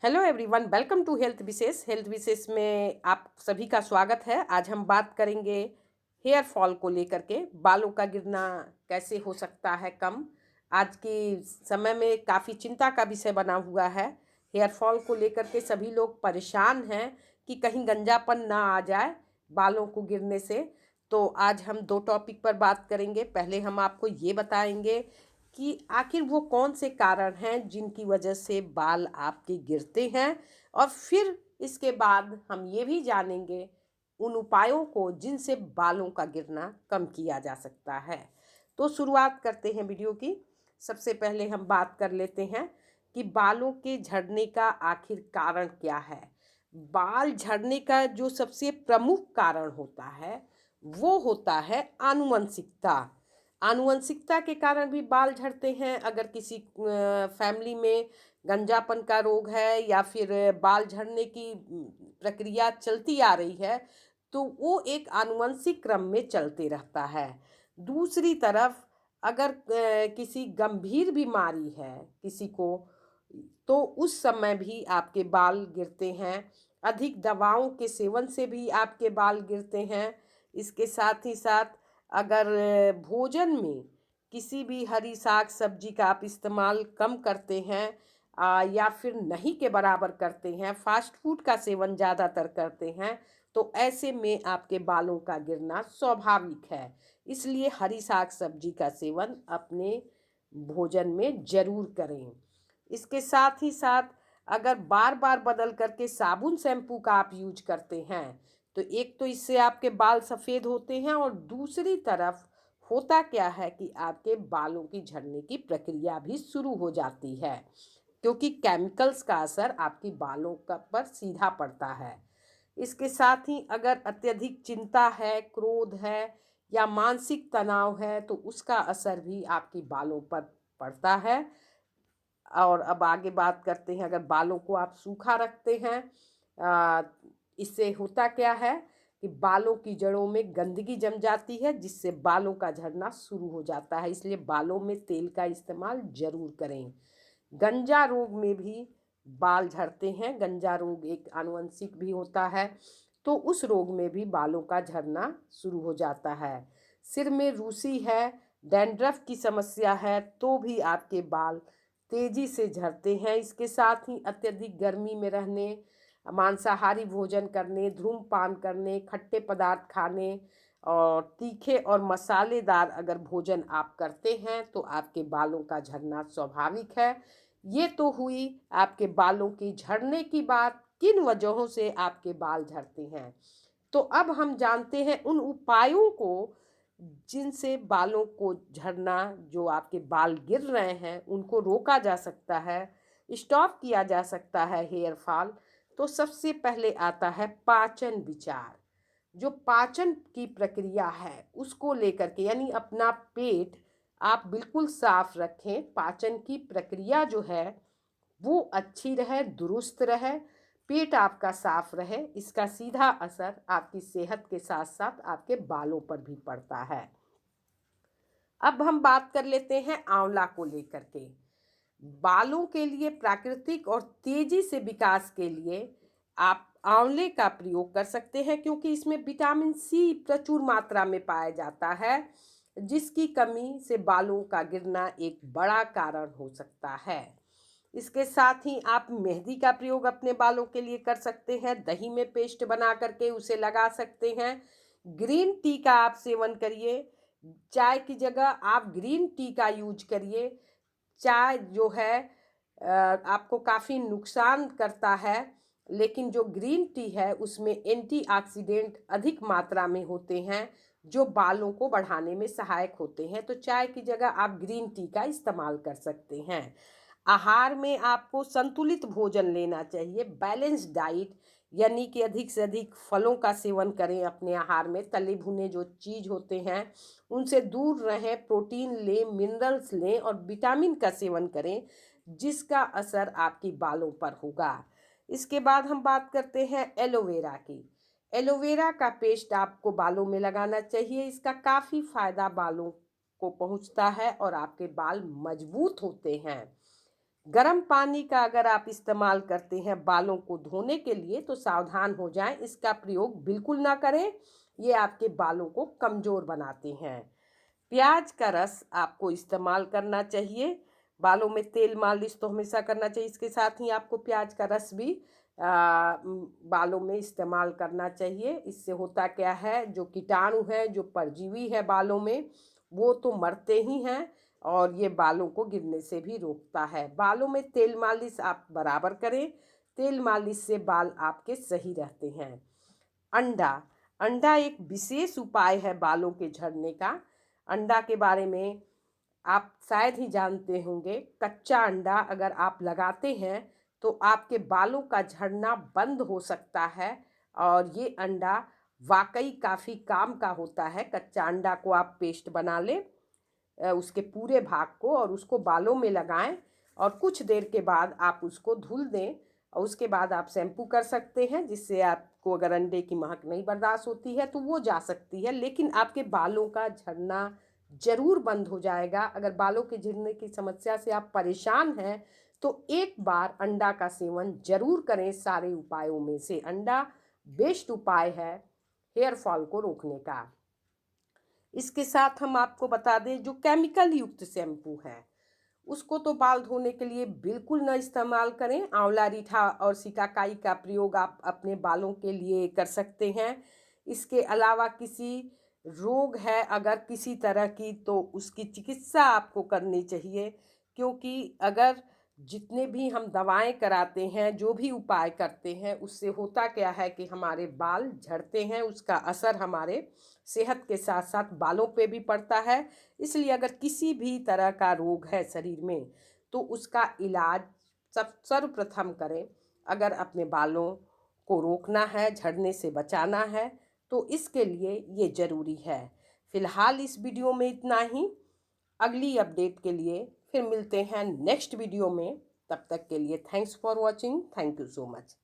Hello everyone, welcome to health विशेष में आप सभी का स्वागत है। आज हम बात करेंगे हेयर फॉल को लेकर के। बालों का गिरना कैसे हो सकता है कम। आज के समय में काफ़ी चिंता का विषय बना हुआ है। हेयर फॉल को लेकर के सभी लोग परेशान हैं कि कहीं गंजापन ना आ जाए बालों को गिरने से। तो आज हम दो टॉपिक पर बात करेंगे। पहले हम आपको ये बताएंगे कि आखिर वो कौन से कारण हैं जिनकी वजह से बाल आपके गिरते हैं, और फिर इसके बाद हम ये भी जानेंगे उन उपायों को जिनसे बालों का गिरना कम किया जा सकता है। तो शुरुआत करते हैं वीडियो की। सबसे पहले हम बात कर लेते हैं कि बालों के झड़ने का आखिर कारण क्या है। बाल झड़ने का जो सबसे प्रमुख कारण होता है वो होता है आनुवंशिकता। आनुवंशिकता के कारण भी बाल झड़ते हैं। अगर किसी फैमिली में गंजापन का रोग है या फिर बाल झड़ने की प्रक्रिया चलती आ रही है तो वो एक आनुवंशिक क्रम में चलते रहता है। दूसरी तरफ अगर किसी गंभीर बीमारी है किसी को, तो उस समय भी आपके बाल गिरते हैं। अधिक दवाओं के सेवन से भी आपके बाल गिरते हैं। इसके साथ ही साथ अगर भोजन में किसी भी हरी साग सब्जी का आप इस्तेमाल कम करते हैं या फिर नहीं के बराबर करते हैं, फास्ट फूड का सेवन ज़्यादातर करते हैं, तो ऐसे में आपके बालों का गिरना स्वाभाविक है। इसलिए हरी साग सब्जी का सेवन अपने भोजन में ज़रूर करें। इसके साथ ही साथ अगर बार बार बदल करके साबुन शैम्पू का आप यूज करते हैं तो एक तो इससे आपके बाल सफ़ेद होते हैं, और दूसरी तरफ होता क्या है कि आपके बालों की झड़ने की प्रक्रिया भी शुरू हो जाती है, क्योंकि केमिकल्स का असर आपकी बालों का पर सीधा पड़ता है। इसके साथ ही अगर अत्यधिक चिंता है, क्रोध है या मानसिक तनाव है तो उसका असर भी आपकी बालों पर पड़ता है। और अब आगे बात करते हैं, अगर बालों को आप सूखा रखते हैं आ, इससे होता क्या है कि बालों की जड़ों में गंदगी जम जाती है जिससे बालों का झड़ना शुरू हो जाता है। इसलिए बालों में तेल का इस्तेमाल जरूर करें। गंजा रोग में भी बाल झड़ते हैं। गंजा रोग एक आनुवंशिक भी होता है, तो उस रोग में भी बालों का झड़ना शुरू हो जाता है। सिर में रूसी है, डैंड्रफ की समस्या है तो भी आपके बाल तेजी से झड़ते हैं। इसके साथ ही अत्यधिक गर्मी में रहने, मांसाहारी भोजन करने, धूम्रपान करने, खट्टे पदार्थ खाने और तीखे और मसालेदार अगर भोजन आप करते हैं तो आपके बालों का झड़ना स्वाभाविक है। ये तो हुई आपके बालों की झड़ने की बात, किन वजहों से आपके बाल झड़ते हैं। तो अब हम जानते हैं उन उपायों को जिनसे बालों को झड़ना, जो आपके बाल गिर रहे हैं उनको रोका जा सकता है, स्टॉप किया जा सकता है हेयर फॉल। तो सबसे पहले आता है पाचन विचार। जो पाचन की प्रक्रिया है उसको लेकर के, यानी अपना पेट आप बिल्कुल साफ रखें। पाचन की प्रक्रिया जो है वो अच्छी रहे, दुरुस्त रहे, पेट आपका साफ रहे, इसका सीधा असर आपकी सेहत के साथ साथ आपके बालों पर भी पड़ता है। अब हम बात कर लेते हैं आंवला को लेकर के। बालों के लिए प्राकृतिक और तेजी से विकास के लिए आप आंवले का प्रयोग कर सकते हैं, क्योंकि इसमें विटामिन सी प्रचुर मात्रा में पाया जाता है, जिसकी कमी से बालों का गिरना एक बड़ा कारण हो सकता है। इसके साथ ही आप मेहंदी का प्रयोग अपने बालों के लिए कर सकते हैं। दही में पेस्ट बना करके उसे लगा सकते हैं। ग्रीन टी का आप सेवन करिए। चाय की जगह आप ग्रीन टी का यूज करिए। चाय जो है आपको काफ़ी नुकसान करता है, लेकिन जो ग्रीन टी है उसमें एंटीऑक्सीडेंट अधिक मात्रा में होते हैं जो बालों को बढ़ाने में सहायक होते हैं। तो चाय की जगह आप ग्रीन टी का इस्तेमाल कर सकते हैं। आहार में आपको संतुलित भोजन लेना चाहिए, बैलेंस डाइट, यानी कि अधिक से अधिक फलों का सेवन करें अपने आहार में। तले भुने जो चीज़ होते हैं उनसे दूर रहें। प्रोटीन लें, मिनरल्स लें और विटामिन का सेवन करें, जिसका असर आपकी बालों पर होगा। इसके बाद हम बात करते हैं एलोवेरा की। एलोवेरा का पेस्ट आपको बालों में लगाना चाहिए। इसका काफ़ी फायदा बालों को पहुंचता है और आपके बाल मजबूत होते हैं। गर्म पानी का अगर आप इस्तेमाल करते हैं बालों को धोने के लिए तो सावधान हो जाएं, इसका प्रयोग बिल्कुल ना करें, ये आपके बालों को कमज़ोर बनाते हैं। प्याज का रस आपको इस्तेमाल करना चाहिए। बालों में तेल मालिश तो हमेशा करना चाहिए, इसके साथ ही आपको प्याज का रस भी बालों में इस्तेमाल करना चाहिए। इससे होता क्या है, जो कीटाणु है, जो परजीवी है बालों में, वो तो मरते ही हैं और ये बालों को गिरने से भी रोकता है। बालों में तेल मालिश आप बराबर करें, तेल मालिश से बाल आपके सही रहते हैं। अंडा अंडा एक विशेष उपाय है बालों के झड़ने का। अंडा के बारे में आप शायद ही जानते होंगे। कच्चा अंडा अगर आप लगाते हैं तो आपके बालों का झड़ना बंद हो सकता है और ये अंडा वाकई काफ़ी काम का होता है। कच्चा अंडा को आप पेस्ट बना लें, उसके पूरे भाग को, और उसको बालों में लगाएं और कुछ देर के बाद आप उसको धुल दें और उसके बाद आप शैम्पू कर सकते हैं, जिससे आपको अगर अंडे की महक नहीं बर्दाश्त होती है तो वो जा सकती है, लेकिन आपके बालों का झड़ना ज़रूर बंद हो जाएगा। अगर बालों के झड़ने की समस्या से आप परेशान हैं तो एक बार अंडा का सेवन ज़रूर करें। सारे उपायों में से अंडा बेस्ट उपाय है हेयर फॉल को रोकने का। इसके साथ हम आपको बता दें, जो केमिकल युक्त शैम्पू है उसको तो बाल धोने के लिए बिल्कुल न इस्तेमाल करें। आंवला रीठा और सिकाकाई का प्रयोग आप अपने बालों के लिए कर सकते हैं। इसके अलावा किसी रोग है अगर किसी तरह की, तो उसकी चिकित्सा आपको करनी चाहिए, क्योंकि अगर जितने भी हम दवाएं कराते हैं, जो भी उपाय करते हैं, उससे होता क्या है कि हमारे बाल झड़ते हैं, उसका असर हमारे सेहत के साथ साथ बालों पे भी पड़ता है। इसलिए अगर किसी भी तरह का रोग है शरीर में तो उसका इलाज सब सर्वप्रथम करें। अगर अपने बालों को रोकना है, झड़ने से बचाना है, तो इसके लिए ये ज़रूरी है। फिलहाल इस वीडियो में इतना ही। अगली अपडेट के लिए फिर मिलते हैं नेक्स्ट वीडियो में। तब तक के लिए thanks for watching. Thank you so much.